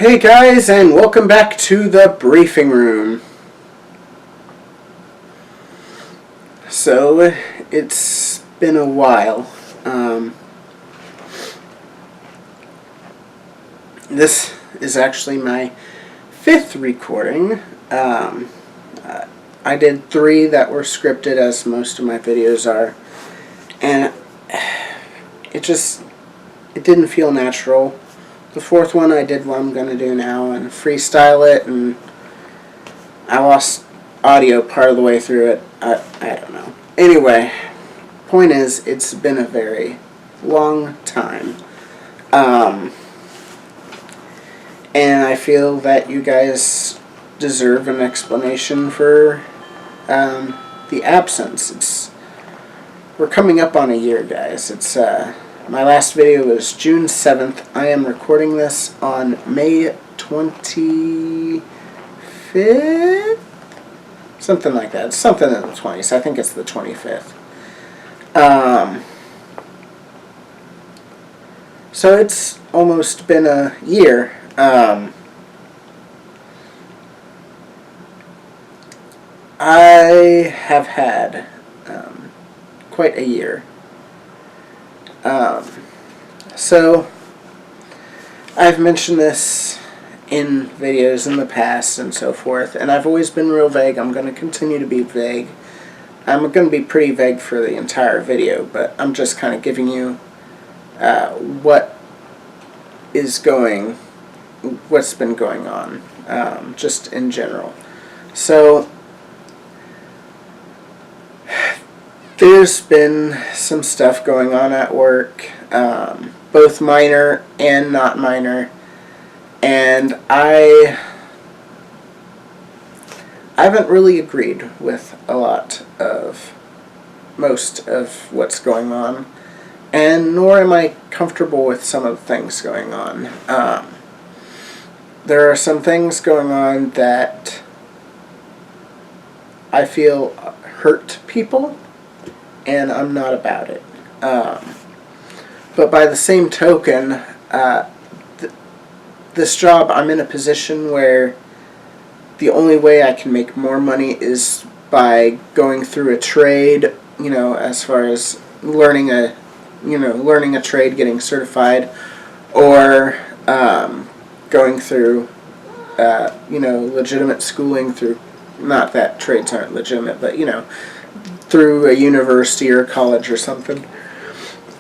Hey guys, and welcome back to the briefing room. So, it's been a while. This is actually my 5th recording. I did 3 that were scripted, as most of my videos are, and it didn't feel natural. The 4th one I did what I'm going to do now and freestyle it, and I lost audio part of the way through it. I don't know. Anyway, point is, it's been a very long time. And I feel that you guys deserve an explanation for the absence. We're coming up on a year, guys. My last video was June 7th. I am recording this on May 25th? Something like that. It's something in the 20s. I think it's the 25th. So it's almost been a year. I have had quite a year. So I've mentioned this in videos in the past and so forth, and I've always been real vague. I'm going to continue to be vague. I'm going to be pretty vague for the entire video, but I'm just kind of giving you what's been going on, just in general. So there's been some stuff going on at work, both minor and not minor, and I haven't really agreed with most of what's going on, and nor am I comfortable with some of the things going on. There are some things going on that I feel hurt people, and I'm not about it. But by the same token, this job, I'm in a position where the only way I can make more money is by going through a trade, as far as learning a trade, getting certified, or going through, legitimate schooling through, not that trades aren't legitimate, but, through a university or college or something.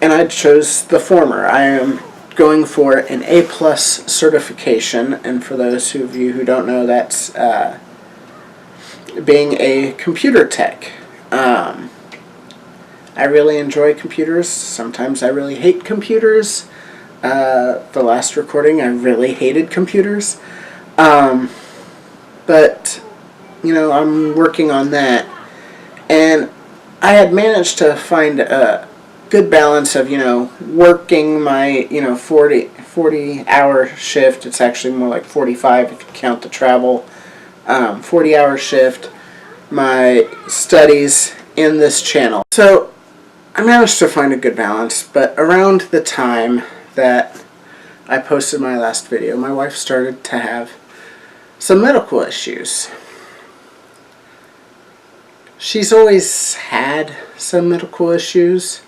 And I chose the former. I am going for an A+ certification, and for those of you who don't know, that's being a computer tech. I really enjoy computers. Sometimes I really hate computers. The last recording, I really hated computers. But, I'm working on that. And I had managed to find a good balance of, working my, 40-hour shift. It's actually more like 45 if you count the travel. 40-hour shift, my studies, in this channel. So I managed to find a good balance, but around the time that I posted my last video, my wife started to have some medical issues. She's always had some medical issues.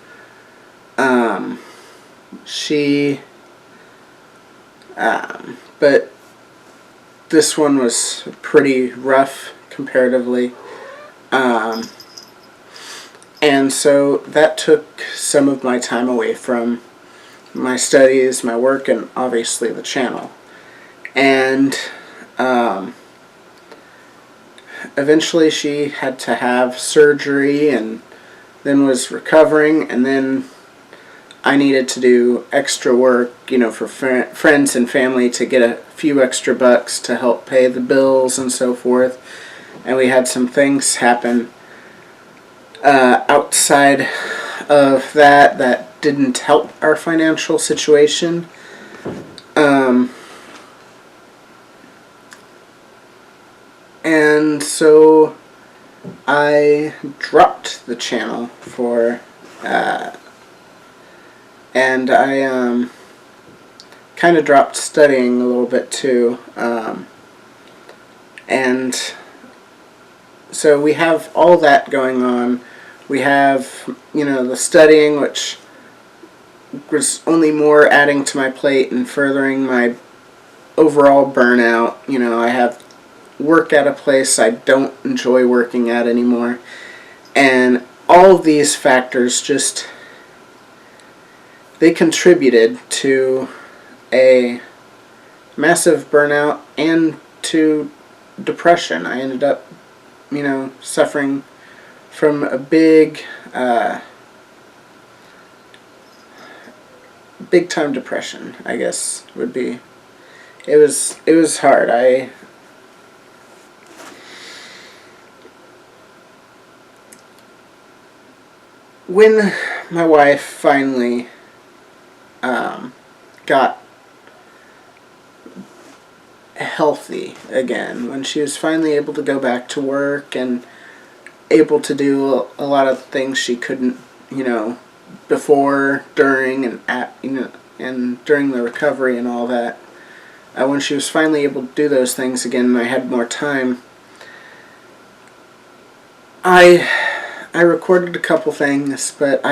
But this one was pretty rough comparatively. And so that took some of my time away from my studies, my work, and obviously the channel. And eventually she had to have surgery and then was recovering, and then I needed to do extra work, for friends and family to get a few extra bucks to help pay the bills and so forth. And we had some things happen outside of that didn't help our financial situation. And so I dropped the channel and I kind of dropped studying a little bit too. And so we have all that going on. We have, the studying, which was only more adding to my plate and furthering my overall burnout. I have work at a place I don't enjoy working at anymore. And all of these factors they contributed to a massive burnout and to depression. I ended up, suffering from a big time depression, I guess would be. It was hard. When my wife finally got healthy again, when she was finally able to go back to work and able to do a lot of things she couldn't, before, during, and and during the recovery and all that, when she was finally able to do those things again and I had more time, I recorded a couple things, but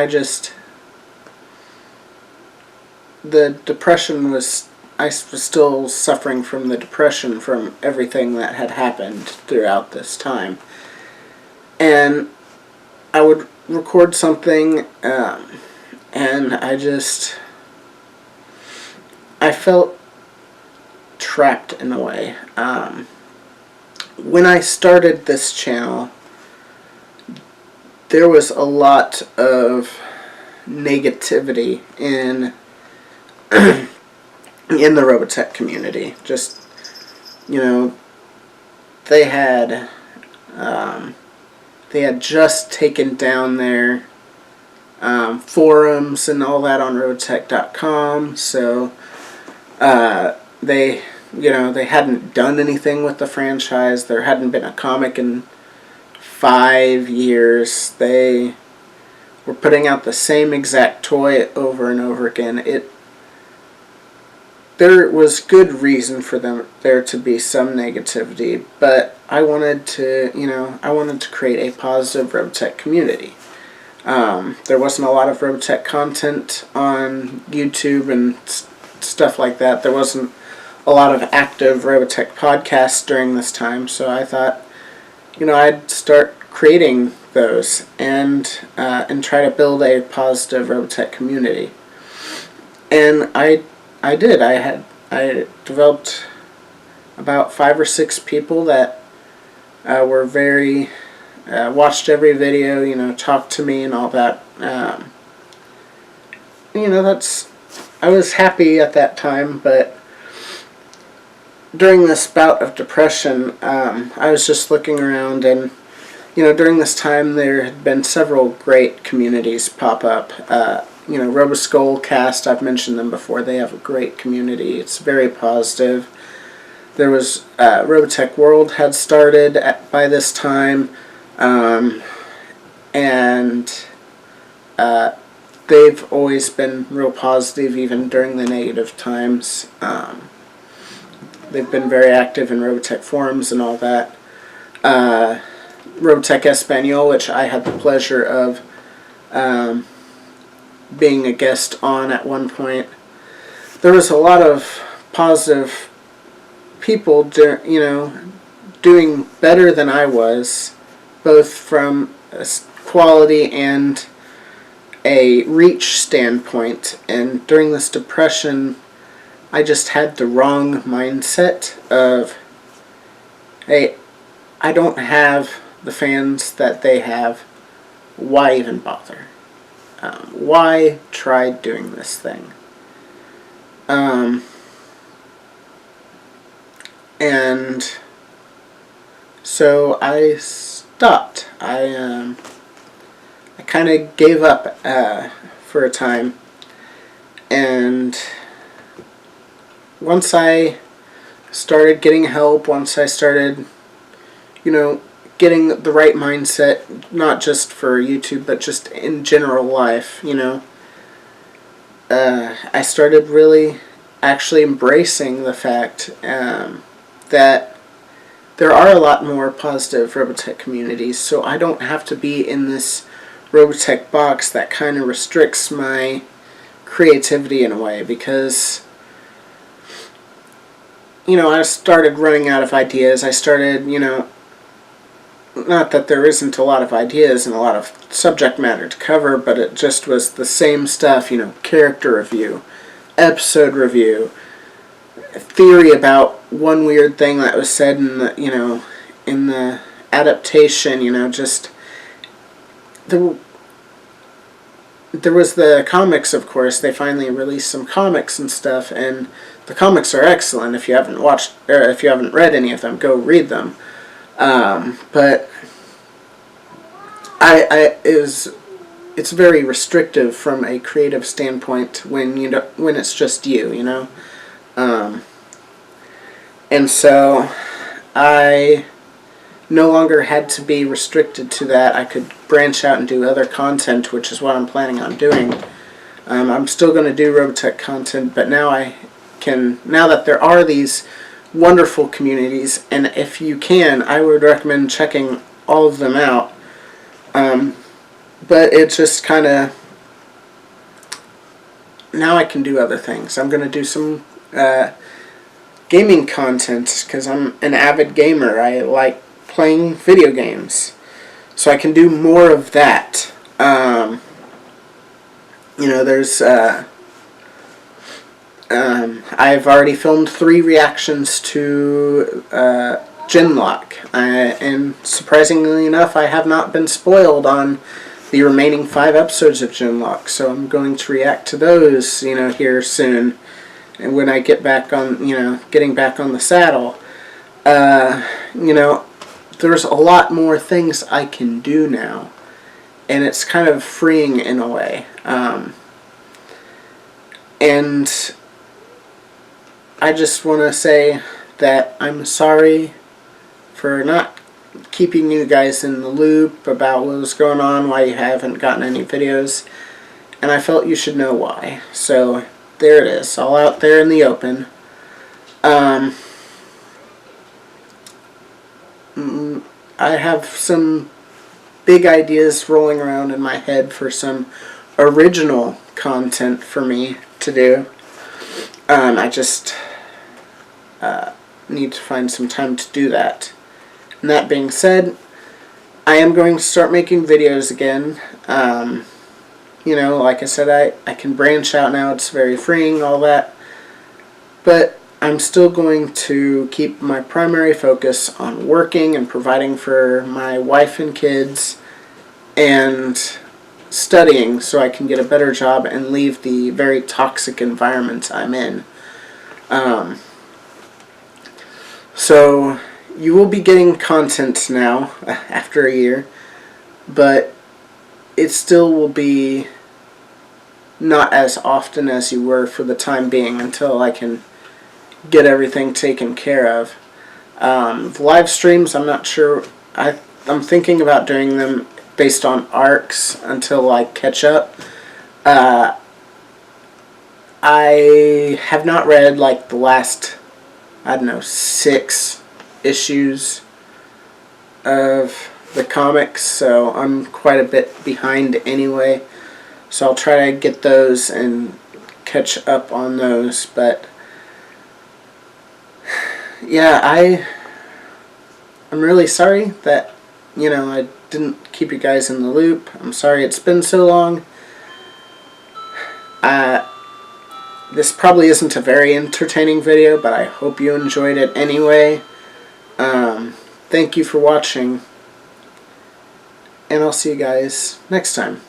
the depression I was still suffering from the depression from everything that had happened throughout this time. And I would record something, and I felt trapped in a way. When I started this channel, there was a lot of negativity in the Robotech community. Just, they had just taken down their forums and all that on Robotech.com, so they hadn't done anything with the franchise. There hadn't been a comic in 5 years. They were putting out the same exact toy over and over again. There was good reason for there to be some negativity, but I wanted to create a positive Robotech community. There wasn't a lot of Robotech content on YouTube and stuff like that. There wasn't a lot of active Robotech podcasts during this time, so I thought, I'd start creating those and try to build a positive Robotech community. And I did. I developed about 5 or 6 people that were very watched every video, talked to me and all that. I was happy at that time, but during this bout of depression, I was just looking around, and during this time there had been several great communities pop up. Roboskullcast, I've mentioned them before. They have a great community. It's very positive. There was Robotech World had started by this time, and they've always been real positive, even during the negative times. They've been very active in Robotech forums and all that. Robotech Espanol, which I had the pleasure of being a guest on at one point. There was a lot of positive people, doing better than I was, both from a quality and a reach standpoint. And during this depression, I just had the wrong mindset of, hey, I don't have the fans that they have. Why even bother? Why try doing this thing? And so I stopped. I kind of gave up for a time, and once I started getting help, once I started, getting the right mindset, not just for YouTube, but just in general life, I started really actually embracing the fact that there are a lot more positive Robotech communities, so I don't have to be in this Robotech box that kind of restricts my creativity in a way, because I started running out of ideas. I started, not that there isn't a lot of ideas and a lot of subject matter to cover, but it just was the same stuff, character review, episode review, theory about one weird thing that was said in the adaptation, just there was the comics, of course. They finally released some comics and stuff, and the comics are excellent. If you haven't watched, or if you haven't read any of them, go read them. But it's very restrictive from a creative standpoint when when it's just you. And so I no longer had to be restricted to that. I could branch out and do other content, which is what I'm planning on doing. I'm still going to do Robotech content, but now now that there are these wonderful communities, and if you can, I would recommend checking all of them out. But it just kind of, now I can do other things. I'm going to do some gaming content, because I'm an avid gamer. I like playing video games, so I can do more of that. There's I've already filmed 3 reactions to Genlock, and surprisingly enough, I have not been spoiled on the remaining 5 episodes of Genlock, so I'm going to react to those, here soon, and when I get back on, getting back on the saddle. There's a lot more things I can do now, and it's kind of freeing in a way. And I just want to say that I'm sorry for not keeping you guys in the loop about what was going on, why you haven't gotten any videos, and I felt you should know why. So there it is, all out there in the open. I have some big ideas rolling around in my head for some original content for me to do. I just need to find some time to do that. And that being said, I am going to start making videos again. Like I said, I can branch out now. It's very freeing, all that. But I'm still going to keep my primary focus on working and providing for my wife and kids, and studying so I can get a better job and leave the very toxic environment I'm in. So you will be getting content now after a year, but it still will be not as often as you were for the time being, until I can get everything taken care of. The live streams, I'm not sure. I'm thinking about doing them based on arcs until I catch up. I have not read like the last, 6 issues of the comics, so I'm quite a bit behind anyway. So I'll try to get those and catch up on those, but yeah, I'm really sorry that, I didn't keep you guys in the loop. I'm sorry it's been so long. This probably isn't a very entertaining video, but I hope you enjoyed it anyway. Thank you for watching, and I'll see you guys next time.